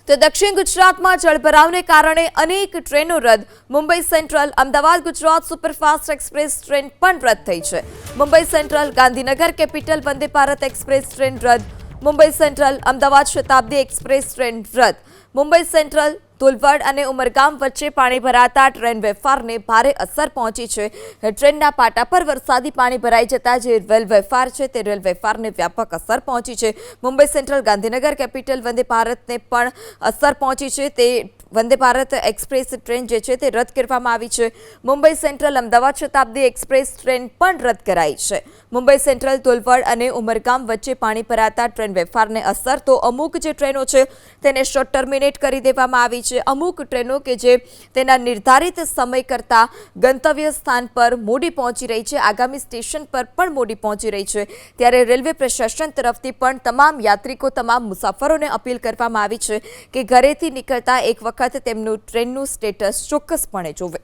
તો દક્ષિણ ગુજરાતમાં જળભરાવને કારણે અનેક ટ્રેનો રદ. Mumbai central Ahmedabad Gujarat superfast express train પણ રદ થઈ છે. Mumbai central Gandhinagar capital Vande Bharat express train રદ. મુંબઈ સેન્ટ્રલ અમદાવાદ શતાબ્દી એક્સપ્રેસ ટ્રેન રદ. મુંબઈ સેન્ટ્રલ ધોલવડ અને ઉમરગામ વચ્ચે પાણી ભરાતા ટ્રેન વેપારને ભારે અસર પહોંચી છે. ટ્રેનના પાટા પર વરસાદી પાણી ભરાઈ જતા જે રેલ વેપાર છે તે રેલ વેપારને વ્યાપક અસર પહોંચી છે. મુંબઈ સેન્ટ્રલ ગાંધીનગર કેપિટલ વંદે ભારતને પણ અસર પહોંચી છે. તે વંદે ભારત એક્સપ્રેસ ટ્રેન જે છે તે રદ કરવામાં આવી છે. મુંબઈ સેન્ટ્રલ અમદાવાદ શતાબ્દી એક્સપ્રેસ ટ્રેન પણ રદ કરાઈ છે. મુંબઈ સેન્ટ્રલ ધોલવડ અને ઉમરગામ વચ્ચે પાણી ભરાતા ટ્રેન વેપારને અસર. તો અમુક જે ટ્રેનો છે તેને શોર્ટ ટર્મિનેટ કરી દેવામાં આવી છે. અમુક ટ્રેનો કે જે તેના નિર્ધારિત સમય કરતાં ગંતવ્ય સ્થાન પર મોડી પહોંચી રહી છે, આગામી સ્ટેશન પર પણ મોડી પહોંચી રહી છે. ત્યારે રેલવે પ્રશાસન તરફથી પણ તમામ યાત્રિકો, તમામ મુસાફરોને અપીલ કરવામાં આવી છે કે ઘરેથી નીકળતા એક વખત તેમનું ટ્રેનનું સ્ટેટસ ચોક્કસપણે જોવે.